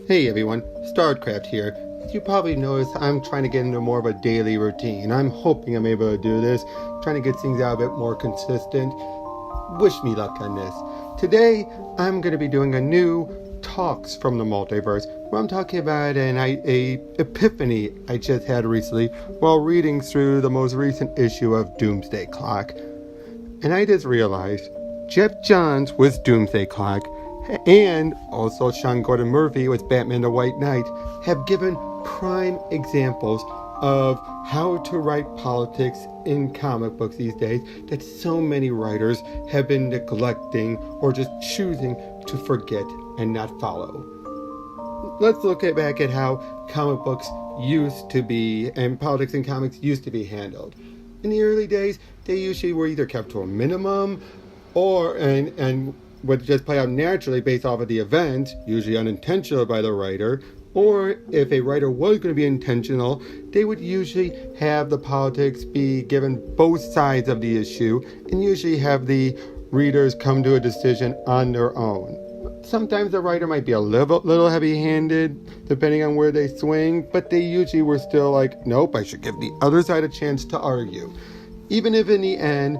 Hey everyone, StarCraft here. As you probably noticed, I'm trying to get into more of a daily routine. I'm hoping I'm able to do this, trying to get things out a bit more consistent. Wish me luck on this. Today, I'm going to be doing a new Talks from the Multiverse, where I'm talking about an epiphany I just had recently while reading through the most recent issue of Doomsday Clock. And I just realized Geoff Johns with Doomsday Clock and also Sean Gordon Murphy with Batman the White Knight have given prime examples of how to write politics in comic books these days that so many writers have been neglecting or just choosing to forget and not follow. Let's look back at how comic books used to be and politics in comics used to be handled. In the early days, they usually were either kept to a minimum or and would just play out naturally based off of the event, usually unintentional by the writer, or if a writer was going to be intentional, they would usually have the politics be given both sides of the issue and usually have the readers come to a decision on their own. Sometimes the writer might be a little heavy-handed, depending on where they swing, but they usually were still like, nope, I should give the other side a chance to argue. Even if in the end,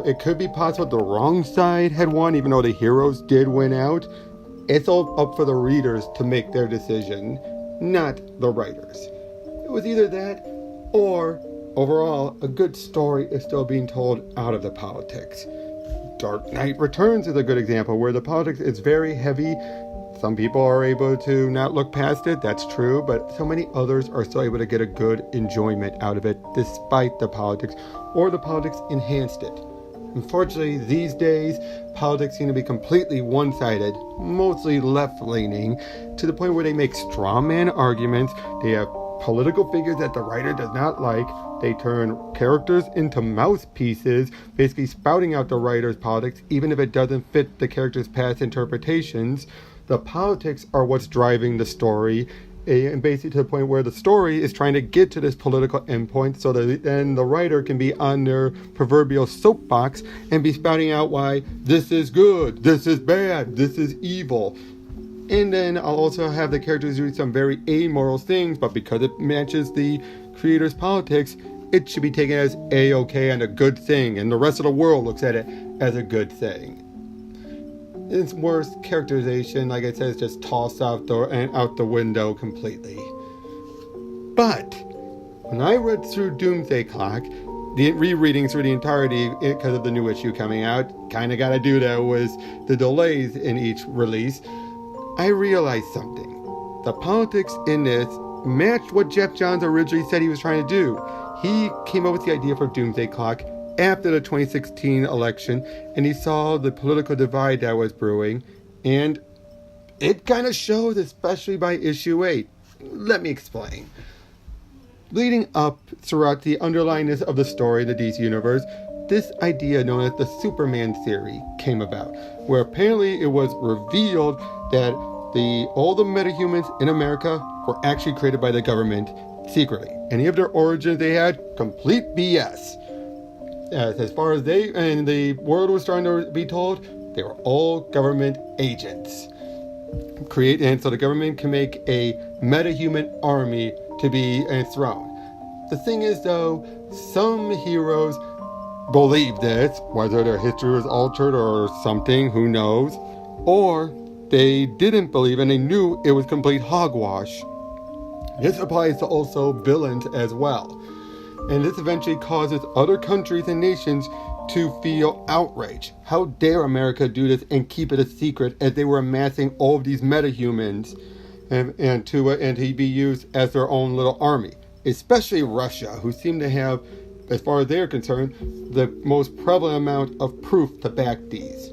it could be possible the wrong side had won, even though the heroes did win out. It's all up for the readers to make their decision, not the writers. It was either that, or overall, a good story is still being told out of the politics. Dark Knight Returns is a good example where the politics is very heavy. Some people are able to not look past it, that's true, but so many others are still able to get a good enjoyment out of it despite the politics, or the politics enhanced it. Unfortunately, these days, politics seem to be completely one-sided, mostly left-leaning, to the point where they make straw man arguments. They have political figures that the writer does not like. They turn characters into mouthpieces, basically spouting out the writer's politics, even if it doesn't fit the character's past interpretations. The politics are what's driving the story, and basically to the point where the story is trying to get to this political endpoint so that then the writer can be on their proverbial soapbox and be spouting out why this is good, this is bad, this is evil. And then I'll also have the characters do some very amoral things, but because it matches the creator's politics, it should be taken as A-okay and a good thing, and the rest of the world looks at it as a good thing. Its worst characterization, like I said, is just tossed out the window completely. But when I read through Doomsday Clock, the rereading through the entirety because of the new issue coming out, kind of got to do that with the delays in each release, I realized something. The politics in this matched what Geoff Johns originally said he was trying to do. He came up with the idea for Doomsday Clock after the 2016 election, and he saw the political divide that was brewing, and it kind of showed, especially by issue 8. Let me explain. Leading up throughout the underlyingness of the story, the DC Universe, this idea known as the Superman theory came about, where apparently it was revealed that all the metahumans in America were actually created by the government secretly. Any of their origins they had, complete BS. As far as the world was starting to be told, they were all government agents. And so the government can make a metahuman army to be enthroned. The thing is, though, some heroes believe this, whether their history was altered or something, who knows, or they didn't believe and they knew it was complete hogwash. This applies to also villains as well. And this eventually causes other countries and nations to feel outrage. How dare America do this and keep it a secret, as they were amassing all of these metahumans and to be used as their own little army. Especially Russia, who seem to have, as far as they're concerned, the most prevalent amount of proof to back these.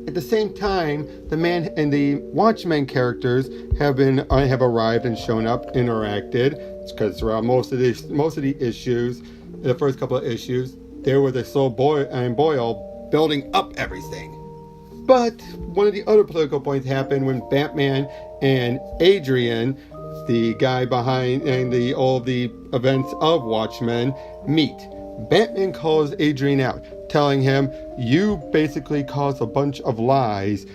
At the same time, the Man and the Watchmen characters have arrived and shown up, interacted. Because throughout most of the issues, the first couple of issues, there was a slow Boyle building up everything. But one of the other political points happened when Batman and Adrian, the guy behind all the events of Watchmen, meet. Batman calls Adrian out, telling him, you basically caused a bunch of lies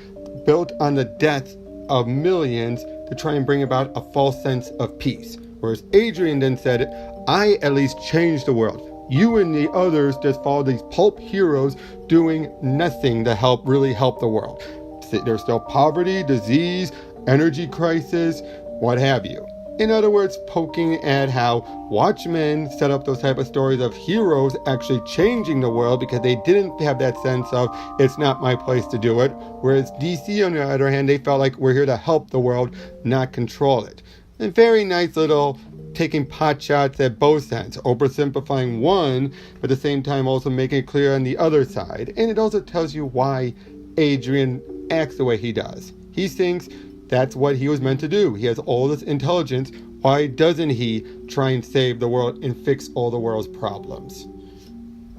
built on the death of millions to try and bring about a false sense of peace. Whereas Adrian then said, I at least changed the world. You and the others just follow these pulp heroes doing nothing to really help the world. There's still poverty, disease, energy crisis, what have you. In other words, poking at how Watchmen set up those type of stories of heroes actually changing the world because they didn't have that sense of, it's not my place to do it. Whereas DC, on the other hand, they felt like we're here to help the world, not control it. And very nice little taking pot shots at both ends, oversimplifying one, but at the same time also making it clear on the other side. And it also tells you why Adrian acts the way he does. He thinks that's what he was meant to do. He has all this intelligence. Why doesn't he try and save the world and fix all the world's problems?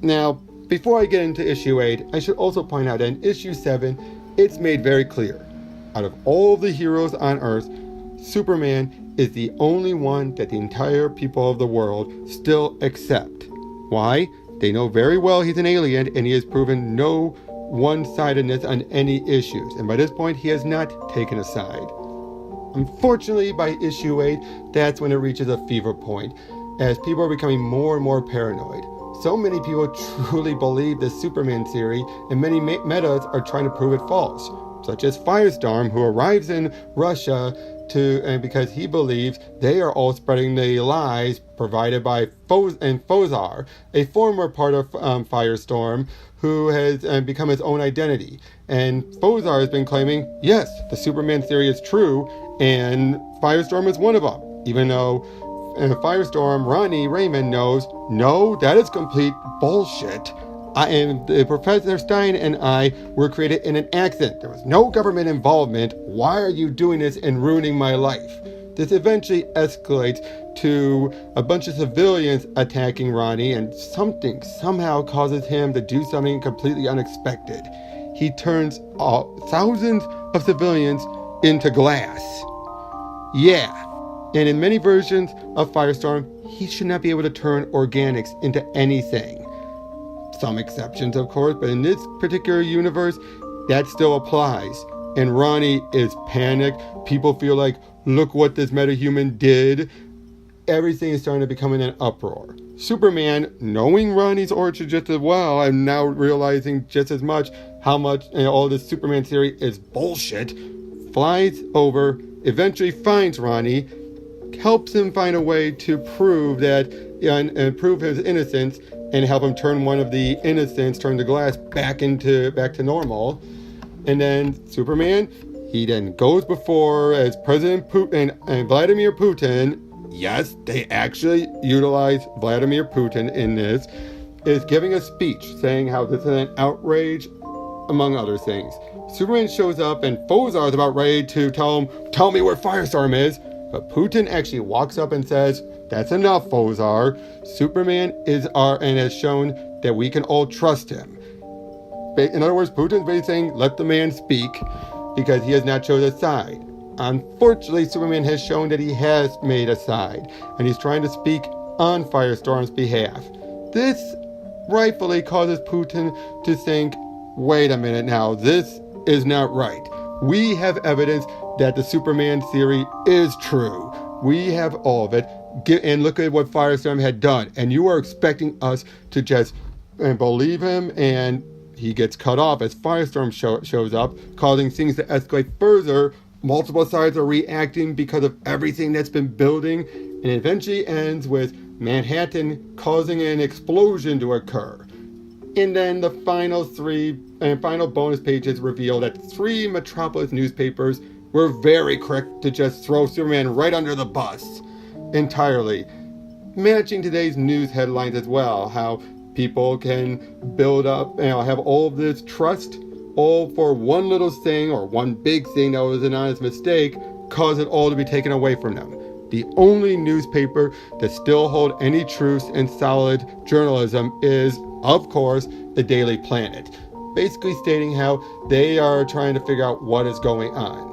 Now, before I get into issue 8, I should also point out that in issue 7, it's made very clear. Out of all the heroes on Earth, Superman is the only one that the entire people of the world still accept. Why? They know very well he's an alien and he has proven no one-sidedness on any issues. And by this point, he has not taken a side. Unfortunately, by issue 8, that's when it reaches a fever point, as people are becoming more and more paranoid. So many people truly believe the Superman theory, and many metas are trying to prove it false, such as Firestorm, who arrives in Russia because he believes they are all spreading the lies provided by Fozar, a former part of Firestorm, who has become his own identity. And Fozar has been claiming, yes, the Superman theory is true, and Firestorm is one of them, even though Firestorm, Ronnie Raymond knows, no, that is complete bullshit. Professor Stein and I were created in an accident. There was no government involvement. Why are you doing this and ruining my life? This eventually escalates to a bunch of civilians attacking Ronnie, and something somehow causes him to do something completely unexpected. He turns thousands of civilians into glass. Yeah, and in many versions of Firestorm, he should not be able to turn organics into anything. Some exceptions, of course, but in this particular universe, that still applies. And Ronnie is panicked. People feel like, look what this metahuman did. Everything is starting to become in an uproar. Superman, knowing Ronnie's origin just as well, and now realizing just as much how much all this Superman theory is bullshit, flies over, eventually finds Ronnie, helps him find a way to prove that and prove his innocence, and help him turn one of the innocents, turn the glass back to normal. And then Superman, he then goes before as President Putin and Vladimir Putin. Yes, they actually utilize Vladimir Putin in this, is giving a speech saying how this is an outrage, among other things. Superman shows up and Fozar is about ready to tell me where Firestorm is, but Putin actually walks up and says, that's enough, Fozar. Superman and has shown that we can all trust him. In other words, Putin's basically saying, let the man speak, because he has not chosen a side. Unfortunately, Superman has shown that he has made a side, and he's trying to speak on Firestorm's behalf. This rightfully causes Putin to think, wait a minute now, this is not right. We have evidence that the Superman theory is true. We have all of it. And look at what Firestorm had done. And you are expecting us to just believe him, and he gets cut off as Firestorm shows up, causing things to escalate further. Multiple sides are reacting because of everything that's been building, and it eventually ends with Manhattan causing an explosion to occur. And then the final bonus pages reveal that 3 Metropolis newspapers were very quick to just throw Superman right under the bus entirely, matching today's news headlines as well, how people can build up, have all of this trust, all for one little thing or one big thing that was an honest mistake, cause it all to be taken away from them. The only newspaper that still hold any truth and solid journalism is, of course, the Daily Planet, basically stating how they are trying to figure out what is going on.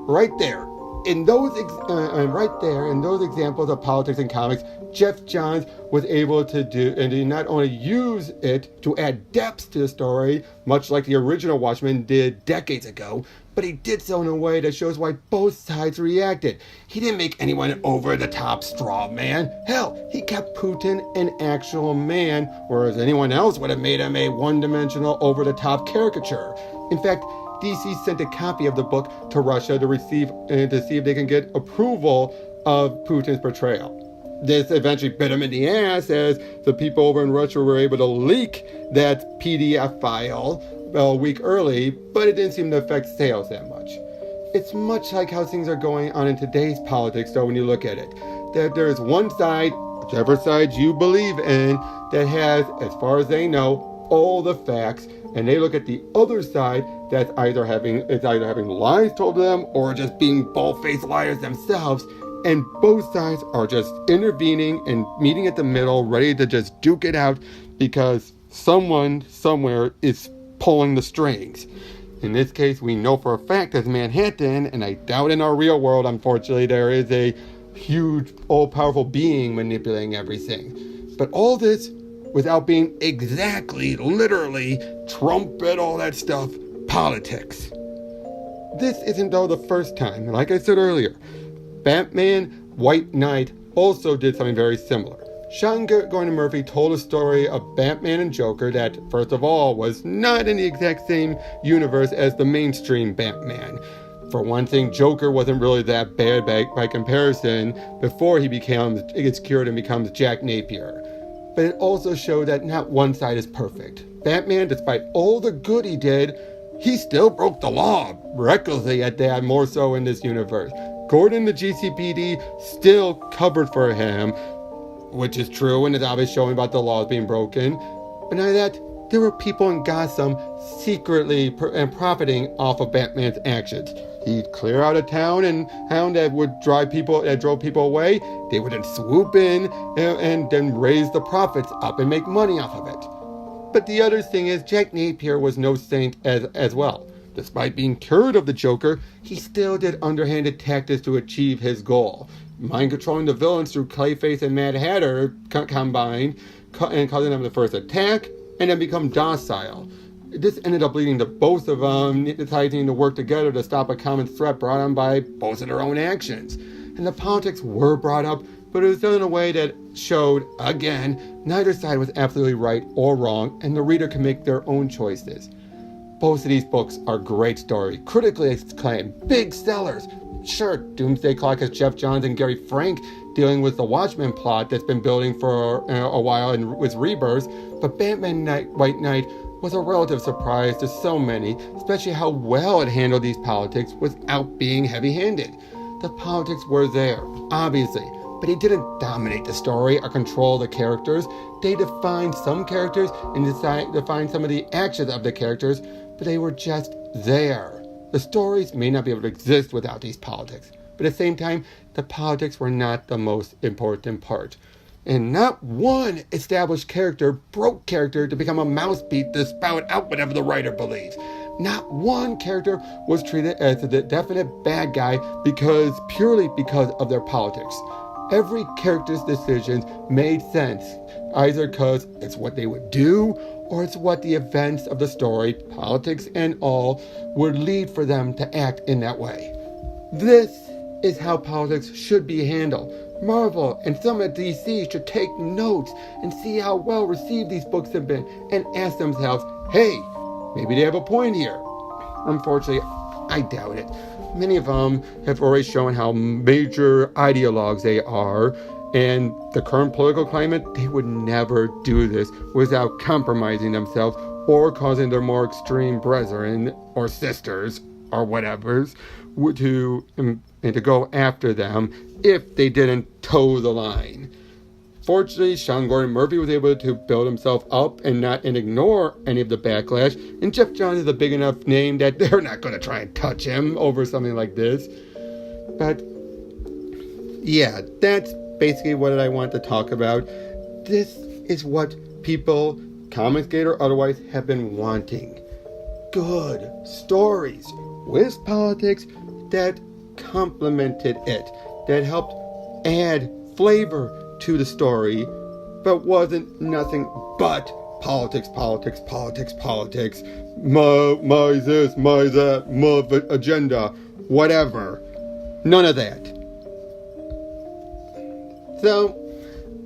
Right there, in those examples of politics and comics, Jeff Johns was able to do, and to not only use it to add depth to the story, much like the original Watchmen did decades ago, but he did so in a way that shows why both sides reacted. He didn't make anyone an over-the-top straw man. Hell, he kept Putin an actual man, whereas anyone else would have made him a one-dimensional, over-the-top caricature. In fact, DC sent a copy of the book to Russia to see if they can get approval of Putin's portrayal. This eventually bit him in the ass, as the people over in Russia were able to leak that PDF file a week early, but it didn't seem to affect sales that much. It's much like how things are going on in today's politics, though, when you look at it. That there's one side, whichever side you believe in, that has, as far as they know, all the facts, and they look at the other side that's either having lies told to them or just being bald-faced liars themselves. And both sides are just intervening and meeting at the middle, ready to just duke it out because someone somewhere is pulling the strings. In this case, we know for a fact as Manhattan, and I doubt in our real world, unfortunately, there is a huge, all-powerful being manipulating everything. But all this without being exactly, literally, trumpet, all that stuff, politics. This isn't, though, the first time. And like I said earlier, Batman White Knight also did something very similar. Sean Gordon Murphy told a story of Batman and Joker that, first of all, was not in the exact same universe as the mainstream Batman. For one thing, Joker wasn't really that bad by comparison before he gets cured and becomes Jack Napier. But it also showed that not one side is perfect. Batman, despite all the good he did, he still broke the law, recklessly at that, more so in this universe. Gordon, the GCPD, still covered for him, which is true, and it's obvious showing about the laws being broken. But not that, there were people in Gotham secretly profiting off of Batman's actions. He'd clear out a town, and Hound that drove people away, they would then swoop in and then raise the profits up and make money off of it. But the other thing is, Jack Napier was no saint as well. Despite being cured of the Joker, he still did underhanded tactics to achieve his goal. Mind controlling the villains through Clayface and Mad Hatter combined, and causing them to first attack and then become docile. This ended up leading to both of them deciding to work together to stop a common threat brought on by both of their own actions. And the politics were brought up, but it was done in a way that showed, again, neither side was absolutely right or wrong, and the reader can make their own choices. Both of these books are great stories, critically acclaimed, big sellers. Sure, Doomsday Clock has Jeff Johns and Gary Frank dealing with the Watchmen plot that's been building for a while and with Rebirth, but Batman White Knight was a relative surprise to so many, especially how well it handled these politics without being heavy-handed. The politics were there, obviously, but he didn't dominate the story or control the characters. They defined some characters and defined some of the actions of the characters, but they were just there. The stories may not be able to exist without these politics, but at the same time, the politics were not the most important part. And not one established character broke character to become a mouthpiece to spout out whatever the writer believes. Not one character was treated as the definite bad guy purely because of their politics. Every character's decisions made sense, either because it's what they would do, or it's what the events of the story, politics and all, would lead for them to act in that way. This is how politics should be handled. Marvel and some at DC should take notes and see how well received these books have been and ask themselves, hey, maybe they have a point here. Unfortunately, I doubt it. Many of them have already shown how major ideologues they are, and the current political climate, they would never do this without compromising themselves or causing their more extreme brethren or sisters or whatevers to go after them if they didn't toe the line. Fortunately, Sean Gordon Murphy was able to build himself up and ignore any of the backlash, and Jeff Johns is a big enough name that they're not going to try and touch him over something like this. But yeah, that's basically what I want to talk about. This is what people, Comicsgate or otherwise, have been wanting. Good stories with politics that complemented it, that helped add flavor to the story, but wasn't nothing but politics, politics, politics, politics, my this, my that, my agenda, whatever. None of that. So,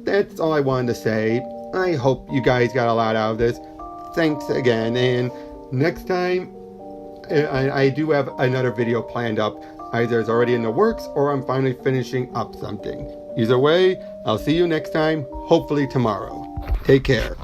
that's all I wanted to say. I hope you guys got a lot out of this. Thanks again, and next time, I do have another video planned up. Either it's already in the works, or I'm finally finishing up something. Either way, I'll see you next time, hopefully tomorrow. Take care.